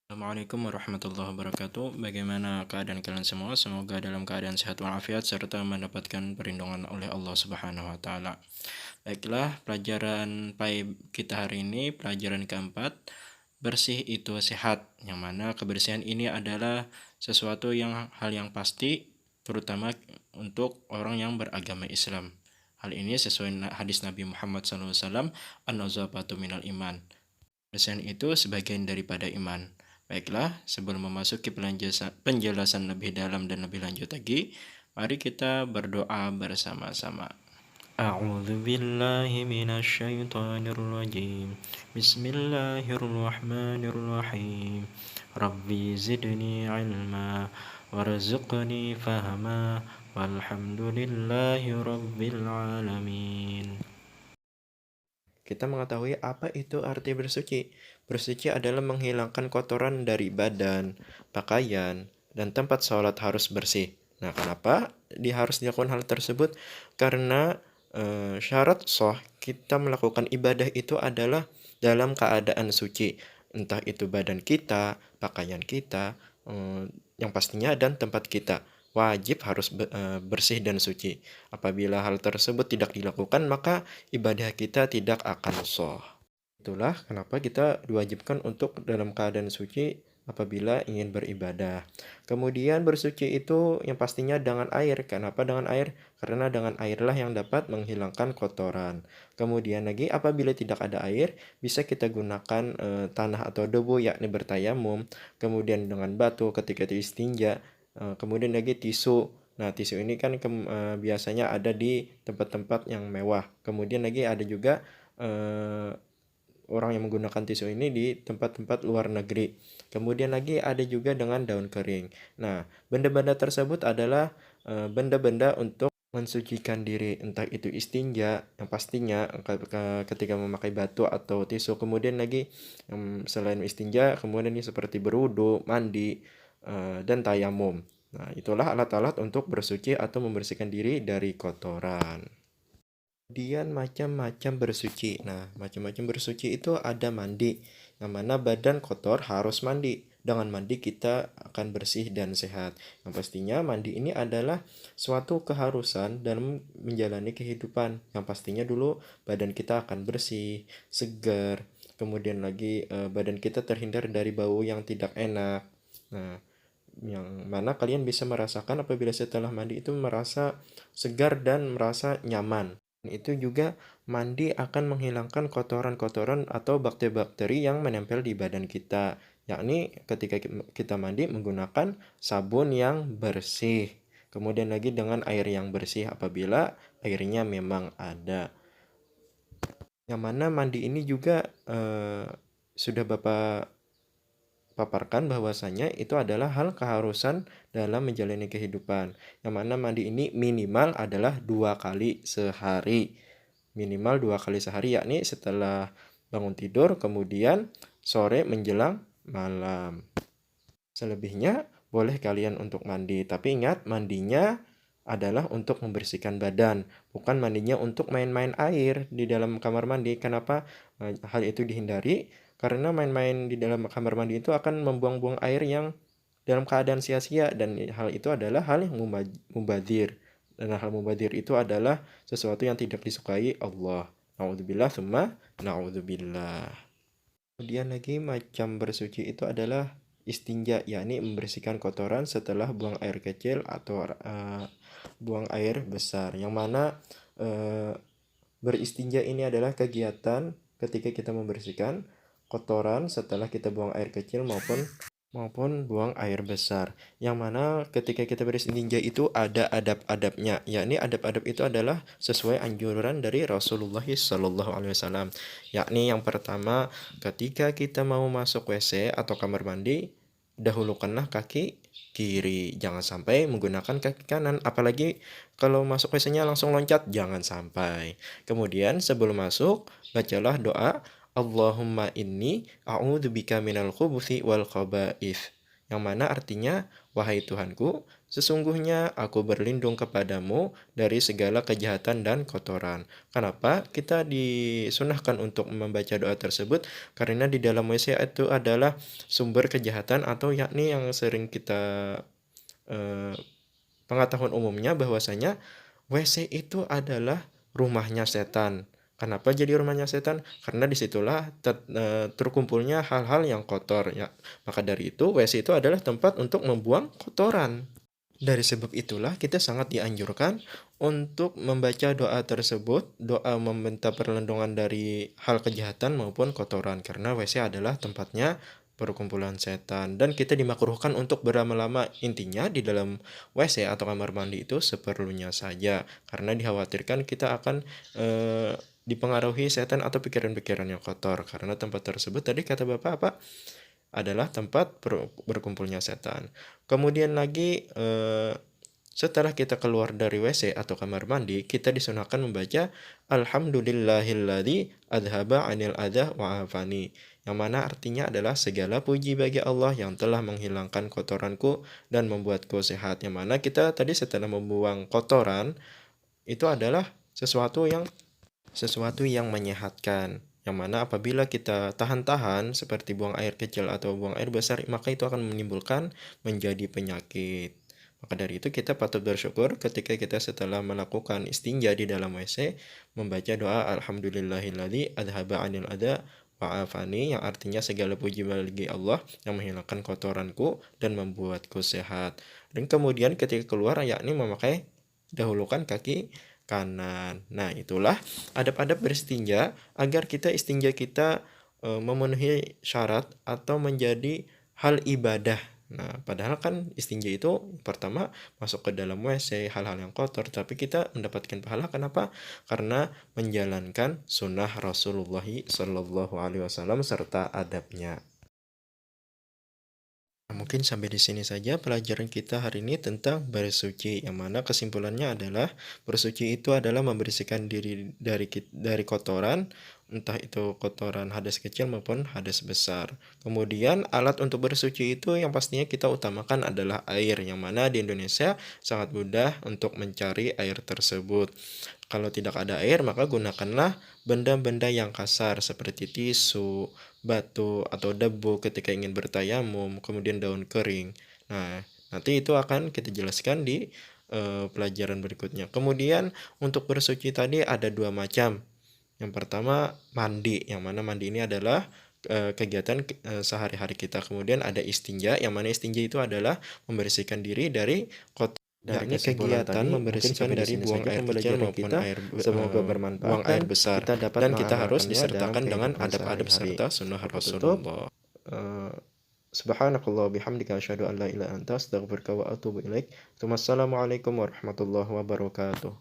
Assalamualaikum warahmatullahi wabarakatuh. Bagaimana keadaan kalian semua? Semoga dalam keadaan sehat walafiat serta mendapatkan perlindungan oleh Allah Subhanahu wa taala. Baiklah, pelajaran PAI kita hari ini pelajaran keempat, bersih itu sehat. Yang mana kebersihan ini adalah sesuatu yang hal yang pasti terutama untuk orang yang beragama Islam. Hal ini sesuai hadis Nabi Muhammad SAW, an-nazafatu minal iman. Kebersihan itu sebagian daripada iman. Baiklah, sebelum memasuki penjelasan lebih dalam dan lebih lanjut lagi, mari kita berdoa bersama-sama. A'udzu billahi minasyaitonir rajim. Bismillahirrahmanirrahim. Rabbi zidni ilma warzuqni fahma walhamdulillahi rabbil alamin. Kita mengetahui apa itu arti bersuci. Bersuci adalah menghilangkan kotoran dari badan, pakaian, dan tempat sholat harus bersih. Nah, kenapa harus dilakukan hal tersebut? Karena syarat sah kita melakukan ibadah itu adalah dalam keadaan suci. Entah itu badan kita, pakaian kita, yang pastinya dan tempat kita wajib harus bersih dan suci. Apabila hal tersebut tidak dilakukan, maka ibadah kita tidak akan sah. Itulah kenapa kita diwajibkan untuk dalam keadaan suci apabila ingin beribadah. Kemudian bersuci itu yang pastinya dengan air. Kenapa dengan air? Karena dengan airlah yang dapat menghilangkan kotoran. Kemudian lagi apabila tidak ada air, bisa kita gunakan tanah atau debu yakni bertayamum. Kemudian dengan batu ketika istinja. Kemudian lagi tisu. Nah, tisu ini kan biasanya ada di tempat-tempat yang mewah. Kemudian lagi ada juga orang yang menggunakan tisu ini di tempat-tempat luar negeri. Kemudian lagi ada juga dengan daun kering. Nah, benda-benda tersebut adalah benda-benda untuk mensucikan diri, entah itu istinja, yang pastinya ketika memakai batu atau tisu. Kemudian lagi selain istinja, kemudian ini seperti berwudu, mandi, dan tayamum. Nah, itulah alat-alat untuk bersuci atau membersihkan diri dari kotoran. Kemudian macam-macam bersuci. Nah, macam-macam bersuci itu ada mandi, yang mana badan kotor harus mandi. Dengan mandi kita akan bersih dan sehat. Yang pastinya mandi ini adalah suatu keharusan dalam menjalani kehidupan. Yang pastinya dulu badan kita akan bersih, segar. Kemudian lagi badan kita terhindar dari bau yang tidak enak. Nah, yang mana kalian bisa merasakan apabila setelah mandi itu merasa segar dan merasa nyaman. Itu juga mandi akan menghilangkan kotoran-kotoran atau bakteri-bakteri yang menempel di badan kita. Yakni ketika kita mandi menggunakan sabun yang bersih. Kemudian lagi dengan air yang bersih apabila airnya memang ada. Yang mana mandi ini juga sudah Bapak paparkan bahwasanya itu adalah hal keharusan dalam menjalani kehidupan. Yang mana mandi ini minimal adalah 2 kali sehari. Minimal 2 kali sehari yakni setelah bangun tidur kemudian sore menjelang malam. Selebihnya boleh kalian untuk mandi, tapi ingat mandinya adalah untuk membersihkan badan, bukan mandinya untuk main-main air di dalam kamar mandi. Kenapa hal itu dihindari? Karena main-main di dalam kamar mandi itu akan membuang-buang air yang dalam keadaan sia-sia, dan hal itu adalah hal yang mubadzir. Dan hal mubadzir itu adalah sesuatu yang tidak disukai Allah. Na'udzubillah tsumma na'udzubillah. Kemudian lagi macam bersuci itu adalah istinja, yakni membersihkan kotoran setelah buang air kecil atau buang air besar. Yang mana beristinja ini adalah kegiatan ketika kita membersihkan kotoran setelah kita buang air kecil maupun buang air besar. Yang mana ketika kita beristinja itu ada adab-adabnya, yakni adab-adab itu adalah sesuai anjuran dari Rasulullah SAW. Yakni yang pertama, ketika kita mau masuk WC atau kamar mandi, dahulukanlah kaki kiri, jangan sampai menggunakan kaki kanan. Apalagi kalau masuk WC-nya langsung loncat, jangan sampai. Kemudian sebelum masuk, bacalah doa Allahumma inni a'udzubika minal khubuthi wal khaba'ith. Yang mana artinya, wahai Tuhanku, Sesungguhnya aku berlindung kepadamu dari segala kejahatan dan kotoran. Kenapa kita disunahkan untuk membaca doa tersebut? Karena di dalam WC itu adalah sumber kejahatan, atau yakni yang sering kita eh, pengetahuan umumnya bahwasanya WC itu adalah rumahnya setan. Kenapa jadi rumahnya setan? Karena disitulah terkumpulnya hal-hal yang kotor ya. Maka dari itu WC itu adalah tempat untuk membuang kotoran. Dari sebab itulah kita sangat dianjurkan untuk membaca doa tersebut, doa meminta perlindungan dari hal kejahatan maupun kotoran, karena WC adalah tempatnya perkumpulan setan, dan kita dimakruhkan untuk berlama-lama. Intinya di dalam WC atau kamar mandi itu seperlunya saja, karena dikhawatirkan kita akan dipengaruhi setan atau pikiran-pikiran yang kotor, karena tempat tersebut tadi kata Bapak apa? Adalah tempat berkumpulnya setan. Kemudian lagi setelah kita keluar dari WC atau kamar mandi, kita disunahkan membaca Alhamdulillahilladzi adhaba anil adha wa afani, yang mana artinya adalah segala puji bagi Allah yang telah menghilangkan kotoranku dan membuatku sehat. Yang mana kita tadi setelah membuang kotoran itu adalah sesuatu yang menyehatkan, yang mana apabila kita tahan-tahan seperti buang air kecil atau buang air besar, maka itu akan menimbulkan menjadi penyakit. Maka dari itu kita patut bersyukur ketika kita setelah melakukan istinja di dalam WC membaca doa Alhamdulillahilladzi adhaba anil adha wa'afani, yang artinya segala puji bagi Allah yang menghilangkan kotoranku dan membuatku sehat. Dan kemudian ketika keluar yakni memakai dahulukan kaki kanan. Nah, itulah adab-adab beristinja agar istinja kita memenuhi syarat atau menjadi hal ibadah. Nah, padahal kan istinja itu pertama masuk ke dalam WC, hal-hal yang kotor, tapi kita mendapatkan pahala. Kenapa? Karena menjalankan sunnah Rasulullah Shallallahu Alaihi Wasallam serta adabnya. Mungkin sampai di sini saja pelajaran kita hari ini tentang bersuci, yang mana kesimpulannya adalah bersuci itu adalah membersihkan diri dari kotoran, entah itu kotoran hadas kecil maupun hadas besar. Kemudian alat untuk bersuci itu yang pastinya kita utamakan adalah air, yang mana di Indonesia sangat mudah untuk mencari air tersebut. Kalau tidak ada air, maka gunakanlah benda-benda yang kasar seperti tisu, batu, atau debu ketika ingin bertayamum, kemudian daun kering. Nah, nanti itu akan kita jelaskan di pelajaran berikutnya. Kemudian untuk bersuci tadi ada dua macam. Yang pertama mandi, yang mana mandi ini adalah kegiatan sehari-hari kita. Kemudian ada istinja, yang mana istinja itu adalah membersihkan diri dari kotoran. Dari kegiatan membersihkan dari buang air kecil maupun semoga bermanfaat, buang air besar, dan kita harus disertakan dengan adab-adab serta sunnah Rasulullah. Subhanakallah bihamdika asyhadu an la ilaha illa anta astaghfiruka wa atubu ilaik. Wassalamualaikum warahmatullahi wabarakatuh.